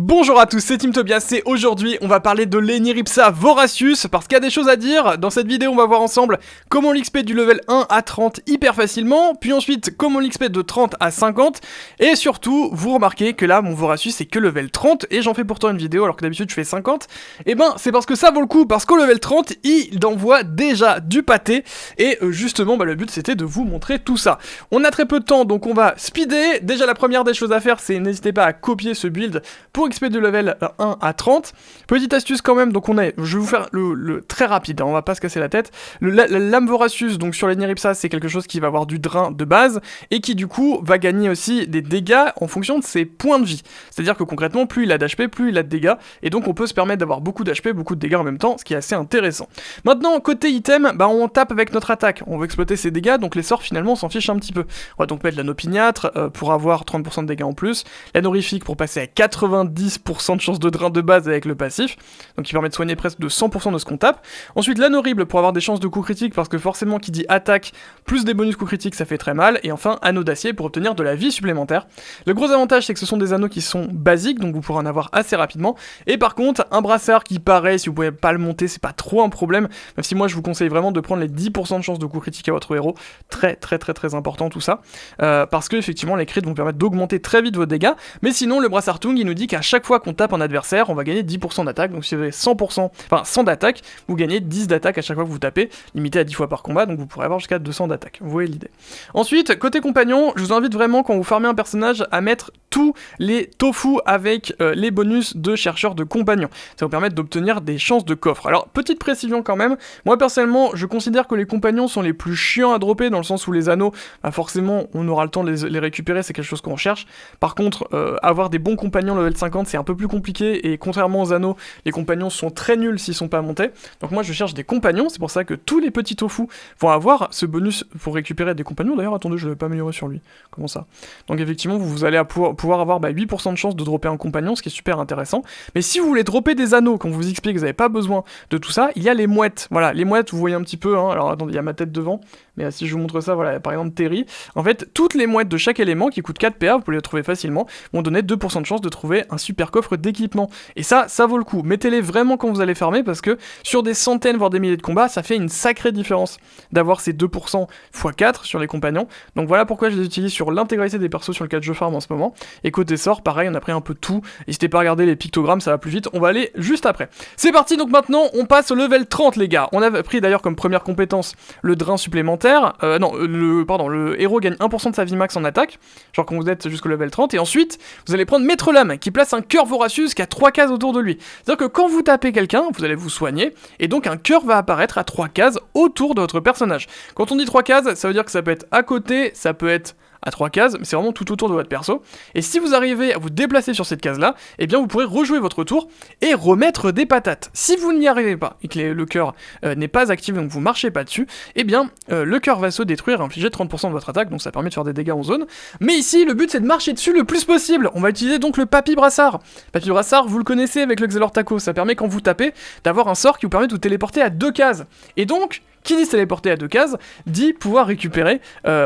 Bonjour à tous, c'est Team Tobias et aujourd'hui on va parler de l'Eniripsa Voracius parce qu'il y a des choses à dire. Dans cette vidéo on va voir ensemble comment l'XP du level 1 à 30 hyper facilement, puis ensuite comment l'XP de 30 à 50 et surtout vous remarquez que là mon Voracius c'est que level 30 et j'en fais pourtant une vidéo alors que d'habitude je fais 50. Et ben c'est parce que ça vaut le coup, parce qu'au level 30 il envoie déjà du pâté et justement le but c'était de vous montrer tout ça. On a très peu de temps donc on va speeder. Déjà la première des choses à faire c'est n'hésitez pas à copier ce build pour XP de level 1 à 30. Petite astuce quand même, donc je vais vous faire le très rapide, hein, on va pas se casser la tête. La lame Voracius, donc sur l'Eniripsa, c'est quelque chose qui va avoir du drain de base, et qui du coup va gagner aussi des dégâts en fonction de ses points de vie. C'est-à-dire que concrètement, plus il a d'HP, plus il a de dégâts, et donc on peut se permettre d'avoir beaucoup d'HP, beaucoup de dégâts en même temps, ce qui est assez intéressant. Maintenant, côté item, on tape avec notre attaque, on veut exploiter ses dégâts, donc les sorts finalement on s'en fiche un petit peu. On va donc mettre l'anneau piniâtre pour avoir 30% de dégâts en plus, l'anneau horrifique pour passer à 90% de chance de drain de base avec le passif, donc qui permet de soigner presque de 100% de ce qu'on tape. Ensuite l'anneau horrible pour avoir des chances de coup critique, parce que forcément qui dit attaque plus des bonus coup critiques ça fait très mal, et enfin anneau d'acier pour obtenir de la vie supplémentaire. Le gros avantage c'est que ce sont des anneaux qui sont basiques, donc vous pourrez en avoir assez rapidement, et par contre un brassard qui pareil, si vous pouvez pas le monter c'est pas trop un problème, même si moi je vous conseille vraiment de prendre les 10% de chance de coup critique à votre héros, très important tout ça, parce que effectivement les crits vont permettre d'augmenter très vite vos dégâts, mais sinon le brassard Tung il nous dit qu'à chaque fois qu'on tape un adversaire, on va gagner 10% d'attaque, donc si vous avez 100% d'attaque, vous gagnez 10 d'attaque à chaque fois que vous tapez, limité à 10 fois par combat, donc vous pourrez avoir jusqu'à 200 d'attaque, vous voyez l'idée. Ensuite, côté compagnon, je vous invite vraiment quand vous farmez un personnage à mettre tous les tofu avec les bonus de chercheur de compagnons, ça vous permet d'obtenir des chances de coffre. Alors, petite précision quand même, moi personnellement, je considère que les compagnons sont les plus chiants à dropper, dans le sens où les anneaux, forcément, on aura le temps de les récupérer, c'est quelque chose qu'on recherche. Par contre, avoir des bons compagnons level 50, c'est un peu plus compliqué, et contrairement aux anneaux, les compagnons sont très nuls s'ils sont pas montés. Donc moi je cherche des compagnons, c'est pour ça que tous les petits tofu vont avoir ce bonus pour récupérer des compagnons. D'ailleurs attendez, je l'avais pas amélioré sur lui, comment ça? Donc effectivement vous allez pouvoir avoir 8% de chance de dropper un compagnon, ce qui est super intéressant. Mais si vous voulez dropper des anneaux, quand vous explique que vous n'avez pas besoin de tout ça, il y a les mouettes. Voilà, les mouettes vous voyez un petit peu, hein. Alors attendez, il y a ma tête devant, mais si je vous montre ça, voilà, par exemple Terry, en fait toutes les mouettes de chaque élément qui coûtent 4 PA, vous pouvez les trouver facilement, vont donner 2% de chance de trouver un super coffre d'équipement. Et ça vaut le coup. Mettez-les vraiment quand vous allez farmer, parce que sur des centaines voire des milliers de combats, ça fait une sacrée différence d'avoir ces 2% x 4 sur les compagnons. Donc voilà pourquoi je les utilise sur l'intégralité des persos sur lesquels je farm en ce moment. Et côté sort, pareil, on a pris un peu de tout. N'hésitez pas à regarder les pictogrammes, ça va plus vite. On va aller juste après. C'est parti, donc maintenant on passe au level 30 les gars. On a pris d'ailleurs comme première compétence le drain supplémentaire. Le héros gagne 1% de sa vie max en attaque, genre quand vous êtes jusqu'au level 30. Et ensuite, vous allez prendre Maître Lame qui place un cœur Voracius qui a 3 cases autour de lui. C'est-à-dire que quand vous tapez quelqu'un, vous allez vous soigner, et donc un cœur va apparaître à 3 cases autour de votre personnage. Quand on dit 3 cases, ça veut dire que ça peut être à côté, ça peut être à 3 cases, mais c'est vraiment tout autour de votre perso. Et si vous arrivez à vous déplacer sur cette case-là, eh bien vous pourrez rejouer votre tour et remettre des patates. Si vous n'y arrivez pas et que le cœur n'est pas actif, donc vous marchez pas dessus, eh bien le cœur va se détruire et infliger 30% de votre attaque, donc ça permet de faire des dégâts en zone. Mais ici, le but c'est de marcher dessus le plus possible. On va utiliser donc le Papy Brassard. Papy Brassard, vous le connaissez avec le Xelor Taco, ça permet quand vous tapez d'avoir un sort qui vous permet de vous téléporter à 2 cases. Et donc, qui dit se téléporter à 2 cases, dit pouvoir récupérer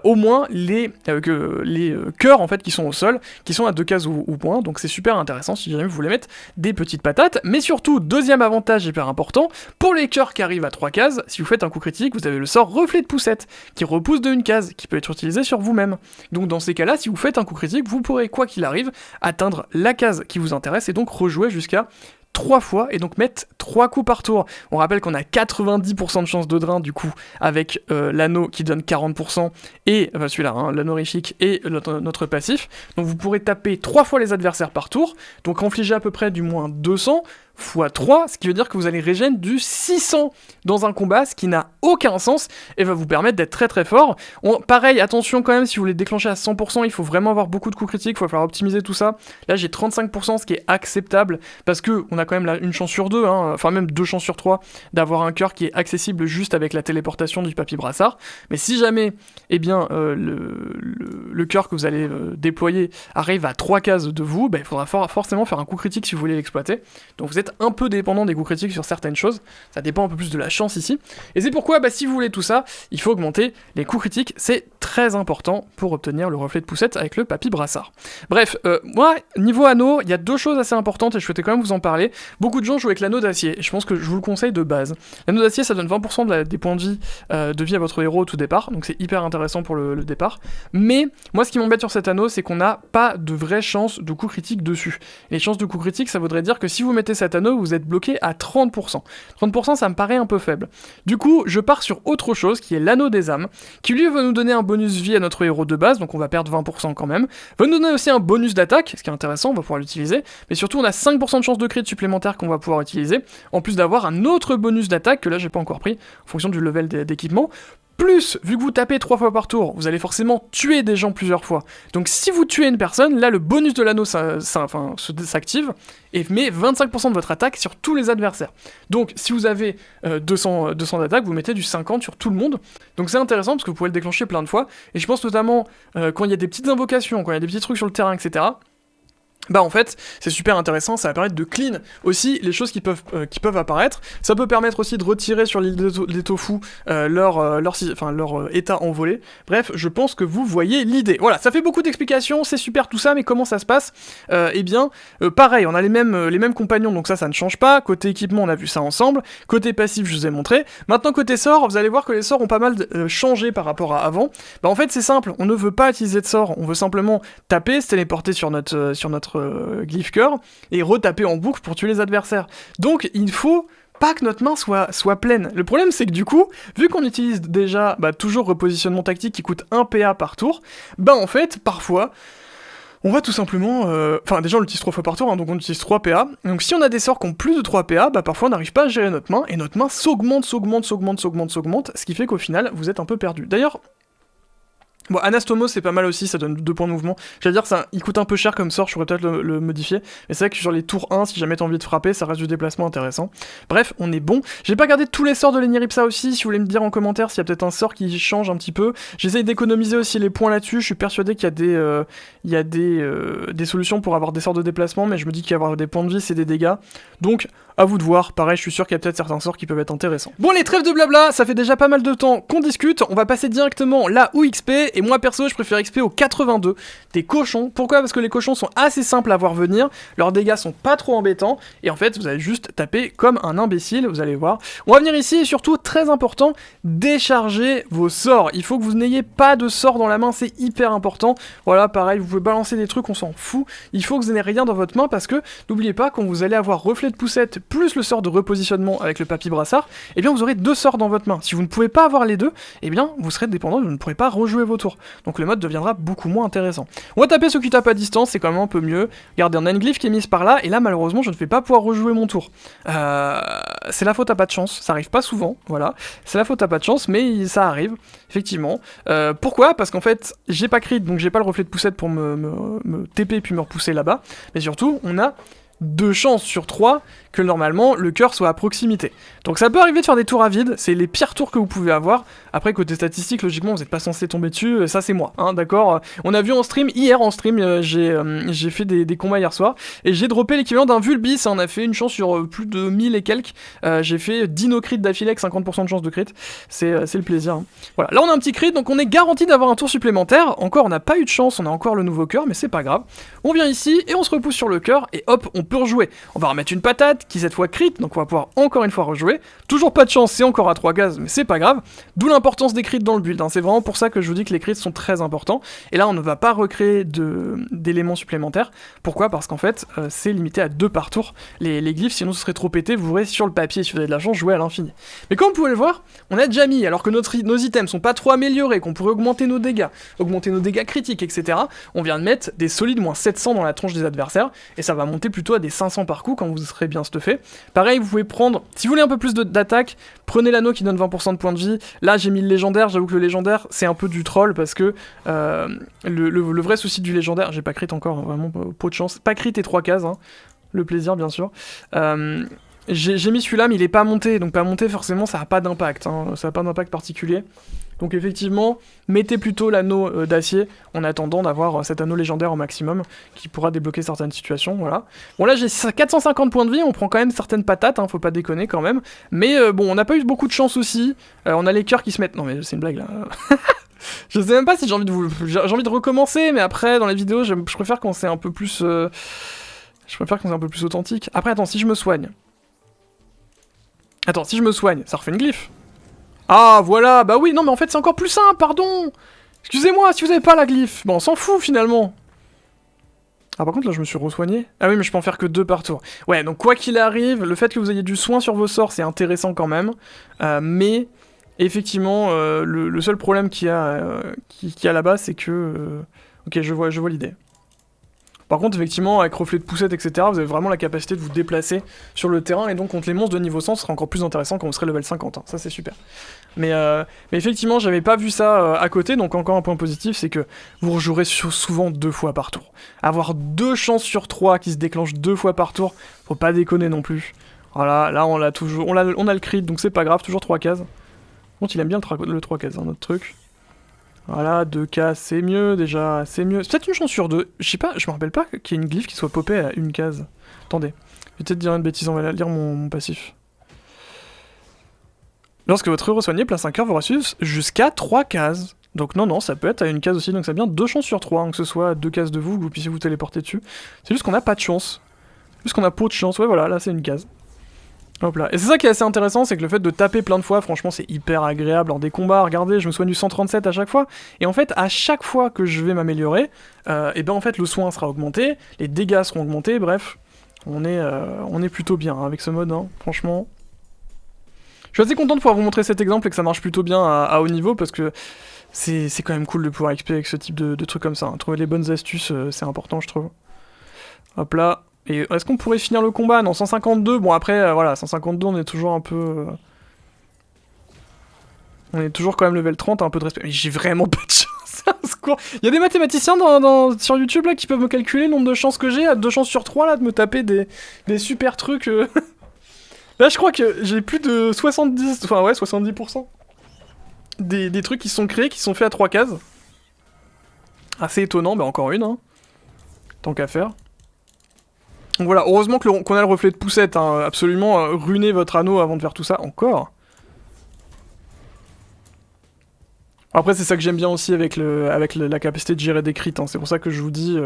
au moins les cœurs en fait qui sont au sol, qui sont à 2 cases ou point, donc c'est super intéressant si jamais vous voulez mettre des petites patates. Mais surtout, deuxième avantage hyper important, pour les cœurs qui arrivent à 3 cases, si vous faites un coup critique, vous avez le sort reflet de poussette, qui repousse de 1 case, qui peut être utilisé sur vous-même. Donc dans ces cas-là, si vous faites un coup critique, vous pourrez, quoi qu'il arrive, atteindre la case qui vous intéresse et donc rejouer jusqu'à 3 fois et donc mettre 3 coups par tour. On rappelle qu'on a 90% de chance de drain du coup avec l'anneau qui donne 40% et celui-là, l'anneau horrifique et notre passif. Donc vous pourrez taper 3 fois les adversaires par tour, donc infliger à peu près du moins 200 x 3, ce qui veut dire que vous allez régénérer du 600 dans un combat, ce qui n'a aucun sens et va vous permettre d'être très fort. Pareil, attention quand même, si vous voulez déclencher à 100%, il faut vraiment avoir beaucoup de coups critiques, il va falloir optimiser tout ça. Là j'ai 35%, ce qui est acceptable, parce que on a quand même une chance sur 2, enfin même 2 chances sur 3, d'avoir un cœur qui est accessible juste avec la téléportation du Papy Brassard. Mais si jamais, eh bien, le cœur que vous allez déployer arrive à 3 cases de vous, il faudra forcément faire un coup critique si vous voulez l'exploiter. Donc vous êtes un peu dépendant des coups critiques sur certaines choses, ça dépend un peu plus de la chance ici, et c'est pourquoi si vous voulez tout ça, il faut augmenter les coups critiques, c'est très important pour obtenir le reflet de poussette avec le papy brassard. Bref, moi, niveau anneau, il y a 2 choses assez importantes et je souhaitais quand même vous en parler. Beaucoup de gens jouent avec l'anneau d'acier, et je pense que je vous le conseille de base. L'anneau d'acier, ça donne 20% des points de vie à votre héros au tout départ, donc c'est hyper intéressant pour le départ. Mais, moi, ce qui m'embête sur cet anneau, c'est qu'on n'a pas de vraie chance de coup critique dessus. Et les chances de coup critique, ça voudrait dire que si vous mettez cet anneau, vous êtes bloqué à 30%. 30%, ça me paraît un peu faible. Du coup, je pars sur autre chose, qui est l'anneau des âmes, qui lui va nous donner un bonus vie à notre héros de base, donc on va perdre 20% quand même, va nous donner aussi un bonus d'attaque, ce qui est intéressant, on va pouvoir l'utiliser, mais surtout on a 5% de chance de crit supplémentaire qu'on va pouvoir utiliser, en plus d'avoir un autre bonus d'attaque que là j'ai pas encore pris, en fonction du level d'équipement. Plus, vu que vous tapez 3 fois par tour, vous allez forcément tuer des gens plusieurs fois. Donc si vous tuez une personne, là le bonus de l'anneau s'active et met 25% de votre attaque sur tous les adversaires. Donc si vous avez 200 d'attaque, vous mettez du 50 sur tout le monde. Donc c'est intéressant parce que vous pouvez le déclencher plein de fois. Et je pense notamment quand il y a des petites invocations, quand il y a des petits trucs sur le terrain, etc., bah en fait, c'est super intéressant, ça va permettre de clean aussi les choses qui peuvent apparaître. Ça peut permettre aussi de retirer sur l'île des Tofu leur état envolé. Bref, je pense que vous voyez l'idée. Voilà, ça fait beaucoup d'explications, c'est super tout ça, mais comment ça se passe? Pareil, on a les mêmes compagnons, donc ça ne change pas. Côté équipement, on a vu ça ensemble. Côté passif, je vous ai montré. Maintenant, côté sort, vous allez voir que les sorts ont pas mal changé par rapport à avant. Bah en fait, c'est simple, on ne veut pas utiliser de sort, on veut simplement taper, se téléporter sur notre glyphe cœur et retaper en boucle pour tuer les adversaires. Donc il faut pas que notre main soit pleine. Le problème c'est que du coup, vu qu'on utilise déjà toujours repositionnement tactique qui coûte 1 PA par tour, en fait parfois on va tout simplement... déjà on l'utilise 3 fois par tour, donc on utilise 3 PA. Donc si on a des sorts qui ont plus de 3 PA, parfois on n'arrive pas à gérer notre main, et notre main s'augmente, ce qui fait qu'au final vous êtes un peu perdu. D'ailleurs, bon, Anastomos c'est pas mal aussi, ça donne 2 points de mouvement. J'allais dire, il coûte un peu cher comme sort, je pourrais peut-être le modifier. Mais c'est vrai que sur les tours 1, si jamais t'as envie de frapper, ça reste du déplacement intéressant. Bref, on est bon. J'ai pas gardé tous les sorts de l'Eniripsa aussi, si vous voulez me dire en commentaire s'il y a peut-être un sort qui change un petit peu. J'essaye d'économiser aussi les points là-dessus, je suis persuadé qu'il y a des solutions pour avoir des sorts de déplacement, mais je me dis qu'avoir des points de vie, c'est des dégâts. Donc, à vous de voir. Pareil, je suis sûr qu'il y a peut-être certains sorts qui peuvent être intéressants. Bon, les trêves de blabla, ça fait déjà pas mal de temps qu'on discute. On va passer directement là où XP. Et moi, perso, je préfère XP au 82 des cochons. Pourquoi? Parce que les cochons sont assez simples à voir venir. Leurs dégâts sont pas trop embêtants. Et en fait, vous allez juste taper comme un imbécile. Vous allez voir. On va venir ici et surtout, très important, décharger vos sorts. Il faut que vous n'ayez pas de sorts dans la main. C'est hyper important. Voilà, pareil, vous pouvez balancer des trucs, on s'en fout. Il faut que vous n'ayez rien dans votre main parce que n'oubliez pas, quand vous allez avoir reflet de poussette plus le sort de repositionnement avec le papy brassard, eh bien vous aurez 2 sorts dans votre main. Si vous ne pouvez pas avoir les deux, eh bien vous serez dépendant, vous ne pourrez pas rejouer vos tours. Donc le mode deviendra beaucoup moins intéressant. On va taper ceux qui tapent à distance, c'est quand même un peu mieux. Regardez, on a une glyphe qui est mise par là, et là malheureusement je ne vais pas pouvoir rejouer mon tour. C'est la faute à pas de chance, ça arrive pas souvent, voilà. C'est la faute à pas de chance, mais ça arrive, effectivement. Pourquoi? Parce qu'en fait, j'ai pas crit, donc j'ai pas le reflet de poussette pour me TP puis me repousser là-bas. Mais surtout, on a 2 chances sur 3 que normalement le cœur soit à proximité. Donc ça peut arriver de faire des tours à vide, c'est les pires tours que vous pouvez avoir. Après, côté statistique, logiquement, vous n'êtes pas censé tomber dessus, ça c'est moi, hein, d'accord. On a vu hier en stream, j'ai fait des combats hier soir, et j'ai droppé l'équivalent d'un Vulbis, on a fait une chance sur plus de 1000 et quelques, j'ai fait 10 no crit d'affilée avec 50% de chance de crit, c'est le plaisir. Hein. Voilà, là on a un petit crit, donc on est garanti d'avoir un tour supplémentaire. Encore, on n'a pas eu de chance, on a encore le nouveau cœur, mais c'est pas grave. On vient ici, et on se repousse sur le cœur, et hop, on peut rejouer. On va remettre une patate, qui cette fois crit, donc on va pouvoir encore une fois rejouer. Toujours pas de chance, c'est encore à 3 cases, mais c'est pas grave. D'où l'importance des crits dans le build, hein. C'est vraiment pour ça que je vous dis que les crits sont très importants. Et là, on ne va pas recréer d'éléments supplémentaires. Pourquoi? Parce qu'en fait, c'est limité à 2 par tour. Les glyphes, sinon ce serait trop pété, vous aurez sur le papier, si vous avez de l'argent, jouer à l'infini. Mais comme vous pouvez le voir, on a déjà mis, alors que nos items sont pas trop améliorés, qu'on pourrait augmenter nos dégâts critiques, etc. On vient de mettre des solides moins 700 dans la tronche des adversaires, et ça va monter plutôt à des 500 par coup quand vous serez bien stuffé. Pareil, vous pouvez prendre, si vous voulez un peu plus d'attaque, prenez l'anneau qui donne 20% de points de vie. Là, j'ai mis le légendaire, j'avoue que le légendaire, c'est un peu du troll, parce que le vrai souci du légendaire, j'ai pas crit encore, hein, vraiment pas de chance, pas crit et 3 cases, hein, le plaisir bien sûr. J'ai mis celui-là, mais il est pas monté, donc pas monté forcément ça a pas d'impact, hein, ça a pas d'impact particulier. Donc effectivement, mettez plutôt l'anneau d'acier en attendant d'avoir cet anneau légendaire au maximum qui pourra débloquer certaines situations, voilà. Bon là j'ai 450 points de vie, on prend quand même certaines patates, hein, faut pas déconner quand même. Mais bon, on n'a pas eu beaucoup de chance aussi, on a les cœurs qui se mettent... Non mais c'est une blague là. Je sais même pas si j'ai envie de j'ai envie de recommencer, mais après, dans les vidéos, je préfère quand c'est un peu plus... Je préfère quand c'est un peu plus authentique. Après, attends, si je me soigne... Attends, si je me soigne, ça refait une glyphe. Ah, voilà, bah oui, non, mais en fait, c'est encore plus simple, pardon. Excusez-moi, si vous avez pas la glyphe, bon, on s'en fout, finalement. Ah, par contre, là, je me suis re-soigné. Ah oui, mais je peux en faire que 2 par tour. Ouais, donc quoi qu'il arrive, le fait que vous ayez du soin sur vos sorts, c'est intéressant quand même. Mais, effectivement, le seul problème qu'il y a là-bas, c'est que... Ok, je vois l'idée. Par contre, effectivement, avec reflet de poussette, etc., vous avez vraiment la capacité de vous déplacer sur le terrain, et donc contre les monstres de niveau 100, ce sera encore plus intéressant quand vous serez level 50, hein. Ça c'est super. Mais effectivement, j'avais pas vu ça à côté, donc encore un point positif, c'est que vous rejouerez souvent 2 fois par tour. Avoir 2 chances sur 3 qui se déclenchent 2 fois par tour, faut pas déconner non plus. Voilà, là on l'a toujours, on a le crit, donc c'est pas grave, toujours 3 cases. Par contre, il aime bien le 3 cases, hein, notre truc. Voilà, 2 cases, c'est mieux déjà, c'est mieux. C'est peut-être une chance sur 2. Je sais pas, je me rappelle pas qu'il y ait une glyphe qui soit popée à une case. Attendez, je vais peut-être dire une bêtise, on va lire mon passif. Lorsque votre héros soigné place un cœur, vous recevez jusqu'à 3 cases. Donc non, ça peut être à une case aussi, donc ça a bien 2 chances sur 3, hein, que ce soit 2 cases de vous, que vous puissiez vous téléporter dessus. C'est juste qu'on a pas de chance. Juste qu'on a peu de chance, ouais voilà, là c'est une case. Hop là. Et c'est ça qui est assez intéressant, c'est que le fait de taper plein de fois, franchement c'est hyper agréable lors des combats. Regardez, je me soigne du 137 à chaque fois. Et en fait, à chaque fois que je vais m'améliorer, et ben en fait le soin sera augmenté, les dégâts seront augmentés, bref. On est plutôt bien hein, avec ce mode, hein, franchement. Je suis assez content de pouvoir vous montrer cet exemple et que ça marche plutôt bien à haut niveau, parce que c'est quand même cool de pouvoir XP avec ce type de trucs comme ça. Hein. Trouver les bonnes astuces, c'est important je trouve. Hop là. Et est-ce qu'on pourrait finir le combat? Non, 152, bon après, voilà, 152, on est toujours un peu... On est toujours quand même level 30, un peu de respect. Mais j'ai vraiment pas de chance, au secours. Il y a des mathématiciens sur YouTube là qui peuvent me calculer le nombre de chances que j'ai, à 2 chances sur 3 là, de me taper des super trucs. Là, je crois que j'ai plus de 70, enfin ouais, 70% des trucs qui sont créés, qui sont faits à 3 cases. Assez étonnant, bah encore une, hein. Tant qu'à faire. Donc voilà, heureusement qu'on a le reflet de poussette, hein, absolument, ruiner votre anneau avant de faire tout ça, encore. Après c'est ça que j'aime bien aussi avec la capacité de gérer des crits, hein. C'est pour ça que je vous dis,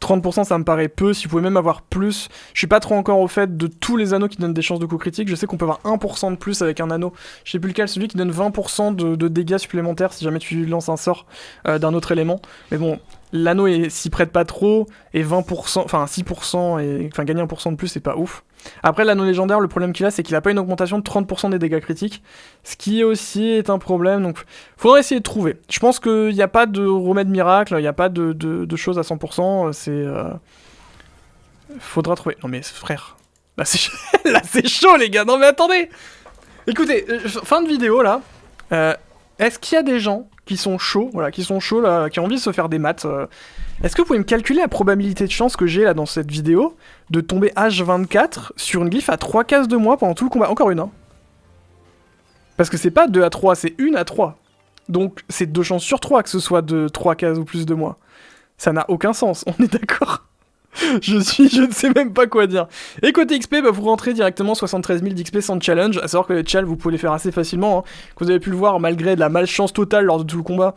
30% ça me paraît peu, si vous pouvez même avoir plus. Je suis pas trop encore au fait de tous les anneaux qui donnent des chances de coup critique, je sais qu'on peut avoir 1% de plus avec un anneau, je sais plus lequel, celui qui donne 20% de dégâts supplémentaires si jamais tu lances un sort d'un autre élément, mais bon... L'anneau s'y prête pas trop, et 20%, enfin 6%, et enfin gagner 1% de plus, c'est pas ouf. Après, l'anneau légendaire, le problème qu'il a, c'est qu'il a pas une augmentation de 30% des dégâts critiques, ce qui aussi est un problème, donc faudra essayer de trouver. Je pense qu'il n'y a pas de remède miracle, il n'y a pas de choses à 100%, c'est... Faudra trouver... Non mais frère, là c'est chaud les gars, non mais attendez. Écoutez, fin de vidéo là, est-ce qu'il y a des gens qui sont chauds, voilà, qui ont envie de se faire des maths, est-ce que vous pouvez me calculer la probabilité de chance que j'ai là dans cette vidéo de tomber H24 sur une glyphe à 3 cases de moi pendant tout le combat? Encore une, hein. Parce que c'est pas 2 à 3, c'est 1 à 3. Donc c'est 2 chances sur 3 que ce soit de 3 cases ou plus de moi. Ça n'a aucun sens, on est d'accord? Je ne sais même pas quoi dire. Et côté XP, bah, vous rentrez directement 73 000 d'XP sans challenge, à savoir que les challenges vous pouvez les faire assez facilement, hein. Que vous avez pu le voir, malgré de la malchance totale lors de tout le combat,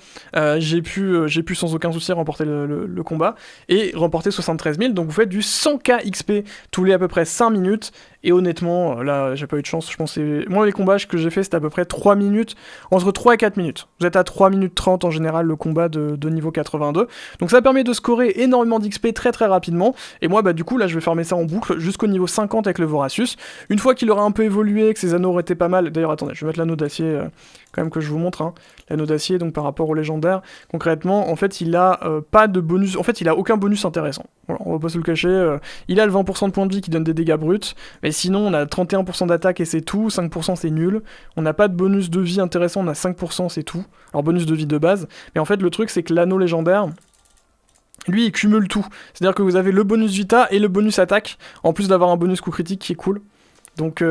j'ai pu sans aucun souci remporter le combat, et remporter 73 000, donc vous faites du 100k XP tous les à peu près 5 minutes, et honnêtement, là j'ai pas eu de chance, je pense moi les combats que j'ai fait c'était à peu près 3 minutes, entre 3 et 4 minutes. Vous êtes à 3 minutes 30 en général le combat de niveau 82, donc ça permet de scorer énormément d'XP très très rapidement, et moi bah du coup là je vais farmer ça en boucle jusqu'au niveau 50 avec le Voracius. Une fois qu'il aura un peu évolué, que ses anneaux auraient été pas mal, d'ailleurs attendez, je vais mettre l'anneau d'acier quand même que je vous montre, hein. L'anneau d'acier donc par rapport au légendaire, concrètement en fait il a pas de bonus, en fait il a aucun bonus intéressant, voilà, on va pas se le cacher, il a le 20% de points de vie qui donne des dégâts bruts, mais sinon on a 31% d'attaque et c'est tout, 5% c'est nul, on n'a pas de bonus de vie intéressant, on a 5% c'est tout, alors bonus de vie de base, mais en fait le truc c'est que l'anneau légendaire, lui il cumule tout, c'est à dire que vous avez le bonus vita et le bonus attaque, en plus d'avoir un bonus coup critique qui est cool. Donc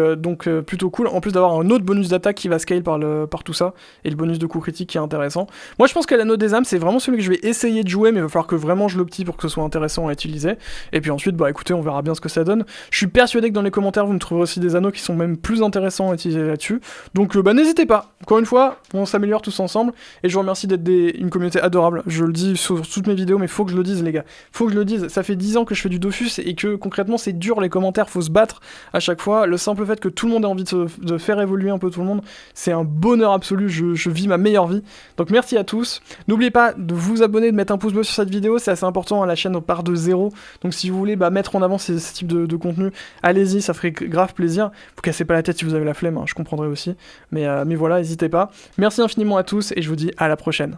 plutôt cool, en plus d'avoir un autre bonus d'attaque qui va scale par tout ça, et le bonus de coup critique qui est intéressant. Moi je pense que l'anneau des âmes c'est vraiment celui que je vais essayer de jouer, mais il va falloir que vraiment je l'optie pour que ce soit intéressant à utiliser. Et puis ensuite, bah écoutez, on verra bien ce que ça donne. Je suis persuadé que dans les commentaires vous me trouverez aussi des anneaux qui sont même plus intéressants à utiliser là-dessus. Donc bah n'hésitez pas, encore une fois, on s'améliore tous ensemble, et je vous remercie d'être une communauté adorable. Je le dis sur toutes mes vidéos, mais faut que je le dise les gars, faut que je le dise. Ça fait 10 ans que je fais du Dofus, et que concrètement c'est dur les commentaires, faut se battre à chaque fois. Le simple fait que tout le monde ait envie de faire évoluer un peu tout le monde, c'est un bonheur absolu, je vis ma meilleure vie. Donc merci à tous. N'oubliez pas de vous abonner, de mettre un pouce bleu sur cette vidéo, c'est assez important, la chaîne part de zéro. Donc si vous voulez mettre en avant ce type de contenu, allez-y, ça ferait grave plaisir. Vous cassez pas la tête si vous avez la flemme, hein, je comprendrai aussi. Mais voilà, n'hésitez pas. Merci infiniment à tous et je vous dis à la prochaine.